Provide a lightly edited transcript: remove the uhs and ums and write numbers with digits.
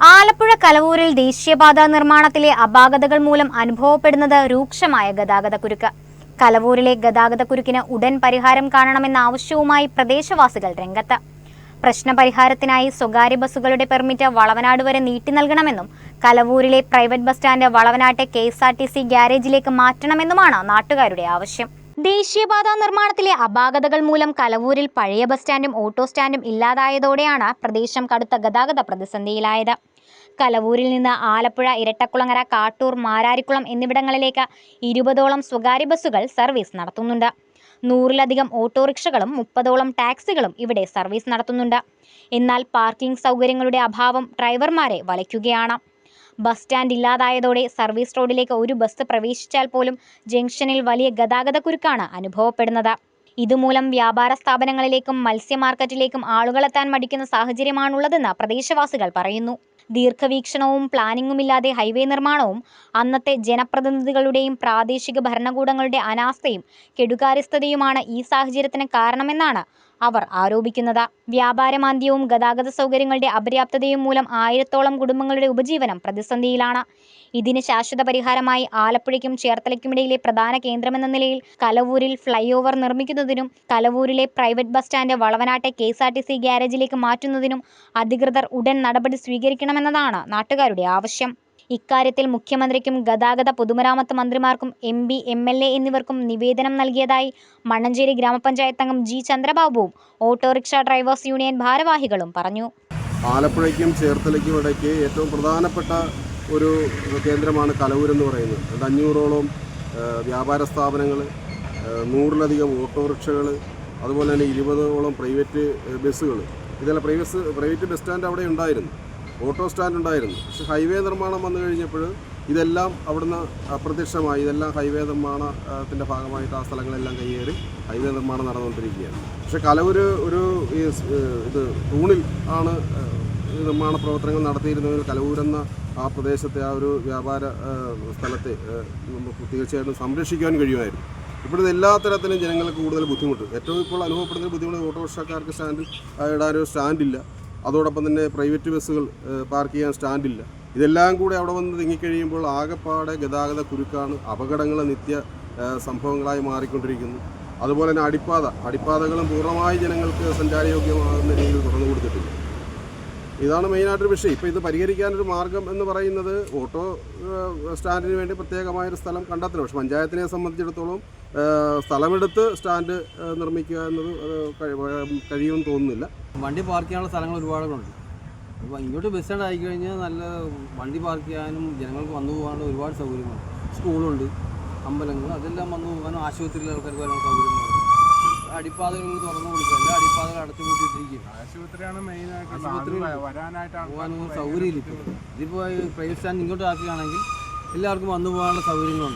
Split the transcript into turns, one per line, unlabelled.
ആലപ്പുഴ കലവൂരിൽ ദേശീയപാത നിർമ്മാണത്തിലെ അപാകതകൾ മൂലം അനുഭവപ്പെടുന്നത് രൂക്ഷമായ ഗതാഗതക്കുരുക്ക്. കലവൂരിലെ ഗതാഗതക്കുരുക്കിന് ഉടൻ പരിഹാരം കാണണമെന്ന ആവശ്യവുമായി പ്രദേശവാസികൾ രംഗത്ത്. പ്രശ്നപരിഹാരത്തിനായി സ്വകാര്യ ബസ്സുകളുടെ പെർമിറ്റ് വളവനാട് വരെ നീട്ടി നൽകണമെന്നും കലവൂരിലെ പ്രൈവറ്റ് ബസ് സ്റ്റാൻഡ് വളവനാട്ടെ KSRTC ഗ്യാരേജിലേക്ക് മാറ്റണമെന്നുമാണ് നാട്ടുകാരുടെ ആവശ്യം. ദേശീയപാത നിർമ്മാണത്തിലെ അപാകതകൾ മൂലം കലവൂരിൽ പഴയ ബസ് സ്റ്റാൻഡും ഓട്ടോ സ്റ്റാൻഡും ഇല്ലാതായതോടെയാണ് പ്രദേശം കടുത്ത ഗതാഗത പ്രതിസന്ധിയിലായത്. കലവൂരിൽ നിന്ന് ആലപ്പുഴ, ഇരട്ടക്കുളങ്ങര, കാട്ടൂർ, മാരാരിക്കുളം എന്നിവിടങ്ങളിലേക്ക് 20ഓളം സ്വകാര്യ ബസ്സുകൾ സർവീസ് നടത്തുന്നുണ്ട്. 100-ലധികം ഓട്ടോറിക്ഷകളും 30ഓളം ടാക്സികളും ഇവിടെ സർവീസ് നടത്തുന്നുണ്ട്. എന്നാൽ പാർക്കിംഗ് സൗകര്യങ്ങളുടെ അഭാവം ഡ്രൈവർമാരെ വലയ്ക്കുകയാണ്. ബസ് സ്റ്റാൻഡ് ഇല്ലാതായതോടെ സർവീസ് റോഡിലേക്ക് ഒരു ബസ് പ്രവേശിച്ചാൽ പോലും ജംഗ്ഷനിൽ വലിയ ഗതാഗതക്കുരുക്കാണ് അനുഭവപ്പെടുന്നത്. ഇതുമൂലം വ്യാപാര സ്ഥാപനങ്ങളിലേക്കും മത്സ്യ മാർക്കറ്റിലേക്കും ആളുകളെത്താൻ മടിക്കുന്ന സാഹചര്യമാണുള്ളതെന്ന് പ്രദേശവാസികൾ പറയുന്നു. ദീർഘവീക്ഷണവും പ്ലാനിങ്ങുമില്ലാതെ ഹൈവേ നിർമ്മാണവും അന്നത്തെ ജനപ്രതിനിധികളുടെയും പ്രാദേശിക ഭരണകൂടങ്ങളുടെ അനാസ്ഥയും കെടുകാര്യസ്ഥതയുമാണ് ഈ സാഹചര്യത്തിന് കാരണമെന്നാണ് അവർ ആരോപിക്കുന്നത്. വ്യാപാരമാന്ദ്യവും ഗതാഗത സൗകര്യങ്ങളുടെ അപര്യാപ്തതയും മൂലം 1000ഓളം കുടുംബങ്ങളുടെ ഉപജീവനം പ്രതിസന്ധിയിലാണ്. ഇതിന് ശാശ്വത പരിഹാരമായി ആലപ്പുഴയ്ക്കും ചേർത്തലയ്ക്കുമിടയിലെ പ്രധാന കേന്ദ്രമെന്ന നിലയിൽ കലവൂരിൽ ഫ്ലൈ ഓവർ നിർമ്മിക്കുന്നതിനും കലവൂരിലെ പ്രൈവറ്റ് ബസ് സ്റ്റാൻഡ് വളവനാട്ടെ KSRTC ഗ്യാരേജിലേക്ക് മാറ്റുന്നതിനും അധികൃതർ ഉടൻ നടപടി സ്വീകരിക്കണമെന്നതാണ് നാട്ടുകാരുടെ ആവശ്യം. ഇക്കാര്യത്തിൽ മുഖ്യമന്ത്രിക്കും ഗതാഗത പൊതുമരാമത്ത് മന്ത്രിമാർക്കും MP, MLA എന്നിവർക്കും നിവേദനം നൽകിയതായി മണ്ണഞ്ചേരി ഗ്രാമപഞ്ചായത്ത് അംഗം G. ചന്ദ്രബാബുവും ഓട്ടോറിക്ഷ ഡ്രൈവേഴ്സ് യൂണിയൻ ഭാരവാഹികളും പറഞ്ഞു.
ആലപ്പുഴയ്ക്കും ചേർത്തലയ്ക്കും ഇടയ്ക്ക് ഏറ്റവും പ്രധാനപ്പെട്ട ഒരു കേന്ദ്രമാണ് കലവൂർ എന്ന് പറയുന്നത്. 500ഓളം വ്യാപാര സ്ഥാപനങ്ങൾ, 100-ലധികം ഓട്ടോറിക്ഷകൾ, അതുപോലെ തന്നെ 20ഓളം പ്രൈവറ്റ് ബസ്സുകൾ. ഇതെല്ലാം പ്രൈവറ്റ് ബസ് സ്റ്റാൻഡ് അവിടെ ഉണ്ടായിരുന്നു, ഓട്ടോ സ്റ്റാൻഡ് ഉണ്ടായിരുന്നു. പക്ഷേ ഹൈവേ നിർമ്മാണം വന്നു കഴിഞ്ഞപ്പോൾ ഇതെല്ലാം അവിടുന്ന് അപ്രത്യക്ഷമായി. ഇതെല്ലാം ഹൈവേ നിർമ്മാണത്തിൻ്റെ ഭാഗമായിട്ട് ആ സ്ഥലങ്ങളെല്ലാം കയ്യേറി ഹൈവേ നിർമ്മാണം നടന്നുകൊണ്ടിരിക്കുകയാണ്. പക്ഷേ കലവൂർ ഇത് തൂണിൽ ആണ് നിർമ്മാണ പ്രവർത്തനങ്ങൾ നടത്തിയിരുന്നതിൽ കലവൂരെന്ന ആ പ്രദേശത്തെ ആ ഒരു വ്യാപാര സ്ഥലത്തെ നമുക്ക് തീർച്ചയായിട്ടും സംരക്ഷിക്കാൻ കഴിയുമായിരുന്നു. ഇപ്പോഴത്തെ എല്ലാ തരത്തിലും ജനങ്ങൾക്ക് കൂടുതൽ ബുദ്ധിമുട്ട്. ഏറ്റവും ഇപ്പോൾ അനുഭവപ്പെടുന്ന ബുദ്ധിമുട്ട് ഓട്ടോറിക്ഷക്കാർക്ക് സ്റ്റാൻഡിൽ ഇടാനൊരു സ്റ്റാൻഡില്ല. അതോടൊപ്പം തന്നെ പ്രൈവറ്റ് ബസ്സുകൾ പാർക്ക് ചെയ്യാൻ സ്റ്റാൻഡില്ല. ഇതെല്ലാം കൂടെ അവിടെ വന്ന് തിങ്ങിക്കഴിയുമ്പോൾ ആകെപ്പാടെ ഗതാഗത കുരുക്കാണ്. അപകടങ്ങൾ നിത്യ സംഭവങ്ങളായി മാറിക്കൊണ്ടിരിക്കുന്നു. അതുപോലെ തന്നെ അടിപ്പാതകളും പൂർണ്ണമായി ജനങ്ങൾക്ക് സഞ്ചാരയോഗ്യമാകുന്ന രീതിയിൽ തുറന്നു കൊടുത്തിട്ടില്ല. ഇതാണ് മെയിനായിട്ടൊരു വിഷയം. ഇപ്പോൾ ഇത് പരിഹരിക്കാനൊരു മാർഗം എന്ന് പറയുന്നത് ഓട്ടോ സ്റ്റാൻഡിന് വേണ്ടി പ്രത്യേകമായൊരു സ്ഥലം കണ്ടെത്തണം. പക്ഷേ പഞ്ചായത്തിനെ സംബന്ധിച്ചിടത്തോളം സ്ഥലമെടുത്ത് സ്റ്റാൻഡ് നിർമ്മിക്കുക എന്നത് കഴിയുമെന്ന് തോന്നുന്നില്ല.
വണ്ടി പാർക്ക് ചെയ്യാനുള്ള സ്ഥലങ്ങൾ ഒരുപാടുണ്ട്. അപ്പോൾ ഇങ്ങോട്ട് ബസ് സ്റ്റാൻഡ് ആയിക്കഴിഞ്ഞാൽ നല്ല വണ്ടി പാർക്ക് ചെയ്യാനും ജനങ്ങൾക്ക് വന്നു പോകാനുള്ള ഒരുപാട് സൗകര്യങ്ങളുണ്ട്. സ്കൂളുണ്ട്, അമ്പലങ്ങൾ, അതെല്ലാം വന്നു പോകാനും ആശുപത്രിയിലെ ആൾക്കാർക്ക് വരാനുള്ള സൗകര്യങ്ങളുണ്ട്. അടിപ്പാതകൾ തുറന്നു കൊടുക്കുക, എല്ലാ അടിപ്പാതകൾ അടച്ചുപൂട്ടിയിട്ടിരിക്കും.
ആശുപത്രിയാണ് മെയിനായിട്ട്.
ആശുപത്രി പോകാനൊന്നും സൗകര്യമില്ല. ഇതിപ്പോൾ പ്രൈവറ്റ് സ്റ്റാൻഡ് ഇങ്ങോട്ട് ആക്കുകയാണെങ്കിൽ എല്ലാവർക്കും വന്നു പോകാനുള്ള സൗകര്യങ്ങളുണ്ട്.